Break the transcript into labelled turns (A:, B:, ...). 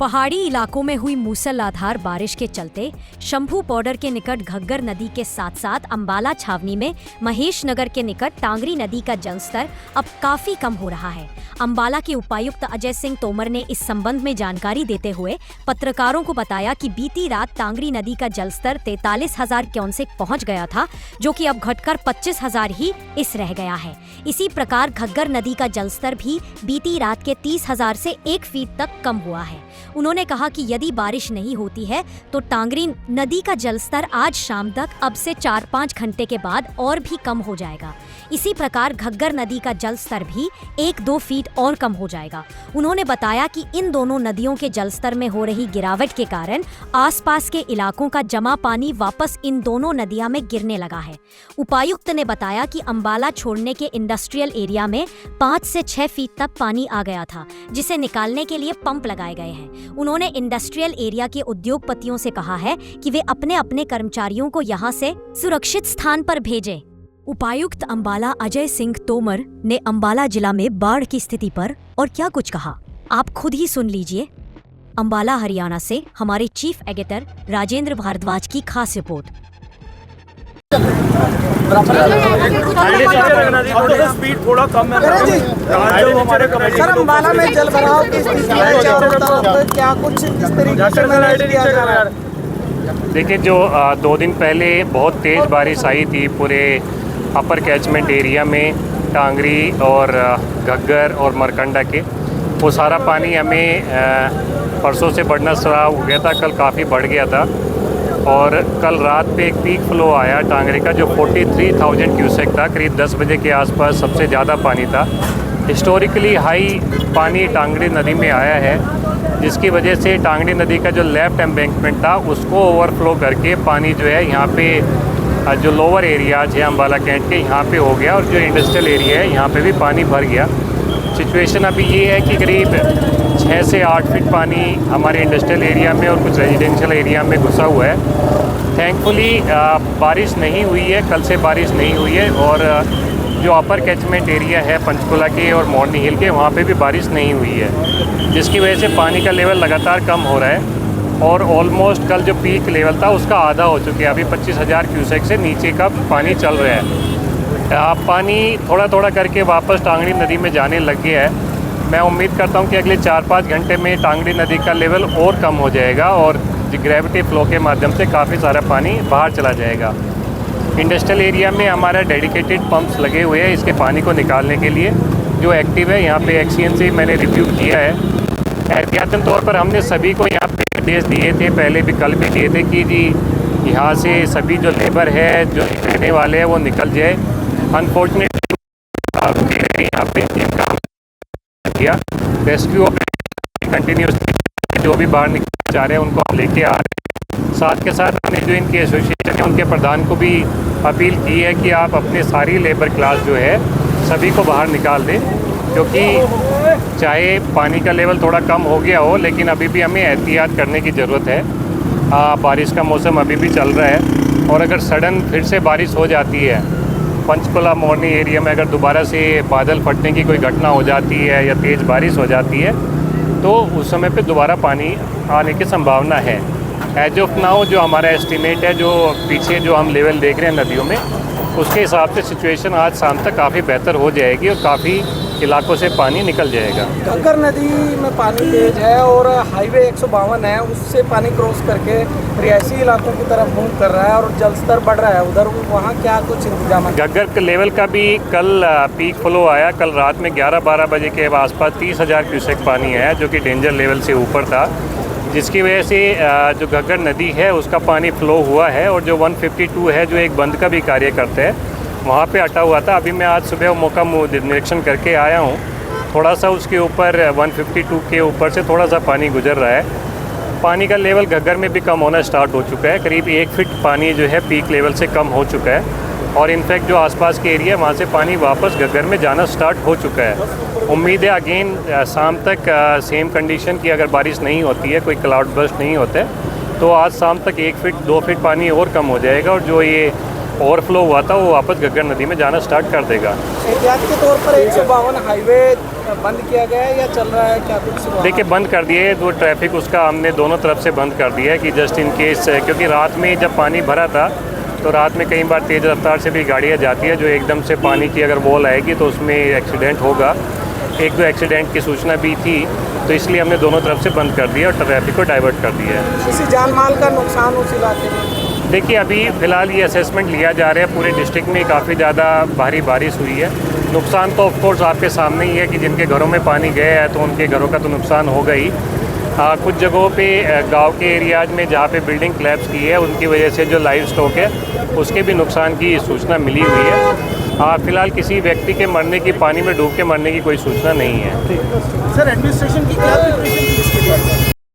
A: पहाड़ी इलाकों में हुई मूसलाधार बारिश के चलते शंभू बॉर्डर के निकट घग्गर नदी के साथ साथ अंबाला छावनी में महेश नगर के निकट टांगरी नदी का जलस्तर अब काफी कम हो रहा है। अंबाला के उपायुक्त अजय सिंह तोमर ने इस संबंध में जानकारी देते हुए पत्रकारों को बताया कि बीती रात टांगरी नदी का जलस्तर 43,000 क्यूसेक पहुंच गया था, जो कि अब घटकर 25,000 ही इस रह गया है। इसी प्रकार घग्गर नदी का जलस्तर भी बीती रात के 30,000 से 1 फीट तक कम हुआ है। उन्होंने कहा कि यदि बारिश नहीं होती है तो टांगरी नदी का जलस्तर आज शाम तक अब से 4-5 घंटे के बाद और भी कम हो जाएगा। इसी प्रकार घग्गर नदी का जलस्तर भी 1-2 फीट और कम हो जाएगा। उन्होंने बताया कि इन दोनों नदियों के जलस्तर में हो रही गिरावट के कारण आसपास के इलाकों का जमा पानी वापस इन दोनों नदियां में गिरने लगा है। उपायुक्त ने बताया कि अंबाला छोड़ने के इंडस्ट्रियल एरिया में 5 से 6 फीट तक पानी आ गया था, जिसे निकालने के लिए पंप लगाए गए हैं। उन्होंने इंडस्ट्रियल एरिया के उद्योगपतियों से कहा है कि वे अपने अपने कर्मचारियों को यहां से सुरक्षित स्थान पर भेजें। उपायुक्त अंबाला अजय सिंह तोमर ने अंबाला जिला में बाढ़ की स्थिति पर और क्या कुछ कहा, आप खुद ही सुन लीजिए। अंबाला हरियाणा से हमारे चीफ एडिटर राजेंद्र भारद्वाज की खास रिपोर्ट।
B: स्पीड थोड़ा कम है
C: सर। अंबाला में जल भराव की स्थिति है, क्या कुछ इस तरीके से मैनेज किया जा रहा है?
D: देखिए, जो 2 दिन पहले बहुत तेज़ बारिश आई थी पूरे अपर कैचमेंट एरिया में, टांगरी और घग्गर और मरकंडा के, वो सारा पानी हमें परसों से बढ़ना शुरू हो गया था। कल काफ़ी बढ़ गया था और कल रात पे एक पीक फ्लो आया टांगरी का जो 43,000 क्यूसेक था। करीब 10 बजे के आसपास सबसे ज़्यादा पानी था। हिस्टोरिकली हाई पानी टांगरी नदी में आया है, जिसकी वजह से टांगरी नदी का जो लेफ्ट एम्बैंकमेंट था उसको ओवरफ्लो करके पानी जो है यहाँ पे जो लोअर एरियाज है अंबाला कैंट के यहाँ पे हो गया और जो इंडस्ट्रियल एरिया है यहाँ पे भी पानी भर गया। सिचुएशन अभी ये है कि करीब 6 से 8 फीट पानी हमारे इंडस्ट्रियल एरिया में और कुछ रेजिडेंशियल एरिया में घुसा हुआ है। थैंकफुली बारिश नहीं हुई है, कल से बारिश नहीं हुई है और जो अपर कैचमेंट एरिया है पंचकुला के और मोरनी हिल के, वहाँ पे भी बारिश नहीं हुई है, जिसकी वजह से पानी का लेवल लगातार कम हो रहा है और ऑलमोस्ट कल जो पीक लेवल था उसका आधा हो चुका है। अभी 25,000 क्यूसेक से नीचे का पानी चल रहा है। पानी थोड़ा थोड़ा करके वापस टांगरी नदी में जाने लग गया है। मैं उम्मीद करता हूँ कि अगले 4-5 घंटे में टांगरी नदी का लेवल और कम हो जाएगा और ग्रेविटी फ्लो के माध्यम से काफ़ी सारा पानी बाहर चला जाएगा। इंडस्ट्रियल एरिया में हमारा डेडिकेटेड पंप्स लगे हुए हैं इसके पानी को निकालने के लिए, जो एक्टिव है। यहाँ पे एक्सीएन से मैंने रिव्यू किया है। एहतियातन तौर पर हमने सभी को यहाँ पे निर्देश दिए थे, पहले भी कल भी दिए थे कि जी यहाँ से सभी जो लेबर है जो रहने वाले हैं वो निकल जाए। अनफॉर्चुनेटली यहाँ पे काम किया, रेस्क्यू ऑपरेशन कंटिन्यूस, जो भी बाहर निकल जा रहे हैं उनको लेके आ रहे हैं। साथ के साथ हमने जो इनकी एसोसिएशन है उनके प्रधान को भी अपील की है कि आप अपने सारी लेबर क्लास जो है सभी को बाहर निकाल दें, क्योंकि चाहे पानी का लेवल थोड़ा कम हो गया हो लेकिन अभी भी हमें एहतियात करने की ज़रूरत है। बारिश का मौसम अभी भी चल रहा है और अगर सडन फिर से बारिश हो जाती है पंचकुला मोरनी एरिया में, अगर दोबारा से बादल फटने की कोई घटना हो जाती है या तेज़ बारिश हो जाती है तो उस समय पे दोबारा पानी आने की संभावना है। एज ऑफ नाउ जो हमारा एस्टिमेट है, जो पीछे जो हम लेवल देख रहे हैं नदियों में, उसके हिसाब से सिचुएशन आज शाम तक काफ़ी बेहतर हो जाएगी और काफ़ी इलाकों से पानी निकल जाएगा।
C: घग्गर नदी में पानी तेज है और हाईवे 152 है, उससे पानी क्रॉस करके रिहायशी इलाकों की तरफ मूव कर रहा है और जलस्तर बढ़ रहा है उधर, वहाँ क्या कुछ इंतजाम है?
D: घग्गर के लेवल का भी कल पीक फ्लो आया। कल रात में 11-12 बजे के आसपास 30,000 क्यूसेक पानी आया, जो कि डेंजर लेवल से ऊपर था, जिसकी वजह से जो घग्गर नदी है उसका पानी फ्लो हुआ है और जो 152 है जो एक बंद का भी कार्य करता है वहाँ पे अटा हुआ था। अभी मैं आज सुबह मौका निरीक्षण करके आया हूँ, थोड़ा सा उसके ऊपर 152 के ऊपर से थोड़ा सा पानी गुजर रहा है। पानी का लेवल घग्गर में भी कम होना स्टार्ट हो चुका है, करीब 1 फीट पानी जो है पीक लेवल से कम हो चुका है और इनफैक्ट जो आसपास के एरिया वहाँ से पानी वापस घग्गर में जाना स्टार्ट हो चुका है। उम्मीद है अगेन शाम तक सेम कंडीशन की, अगर बारिश नहीं होती है, कोई क्लाउड बर्स्ट नहीं होता है, तो आज शाम तक 1 फीट 2 फीट पानी और कम हो जाएगा और जो ये ओवरफ्लो हुआ था वो वापस घग्गर नदी में जाना स्टार्ट कर देगा।
C: एहतियात के तौर पर 152 हाईवे बंद किया गया है या चल रहा है क्या कुछ?
D: देखिए बंद कर दिए वो ट्रैफिक उसका हमने दोनों तरफ से बंद कर दिया है कि जस्ट इन केस, क्योंकि रात में जब पानी भरा था तो रात में कई बार तेज़ रफ्तार से भी गाड़ियाँ जाती है जो एकदम से पानी की अगर वॉल आएगी तो उसमें एक्सीडेंट होगा। एक दो एक्सीडेंट की सूचना भी थी तो इसलिए हमने दोनों तरफ से बंद कर दिया और ट्रैफिक को डाइवर्ट कर दिया है।
C: किसी जान माल का नुकसान उस इलाके में?
D: देखिए अभी फ़िलहाल ये असेसमेंट लिया जा रहा है। पूरे डिस्ट्रिक्ट में काफ़ी ज़्यादा भारी बारिश हुई है। नुकसान तो ऑफ कोर्स आपके सामने ही है कि जिनके घरों में पानी गया है तो उनके घरों का तो नुकसान होगा ही। कुछ जगहों पे गांव के एरियाज में जहाँ पे बिल्डिंग क्लैप्स की है उनकी वजह से जो लाइव स्टॉक है उसके भी नुकसान की सूचना मिली हुई है। फ़िलहाल किसी व्यक्ति के मरने की, पानी में डूब के मरने की कोई सूचना नहीं है।
B: सर एडमिनिस्ट्रेशन की क्या प्रिपरेशन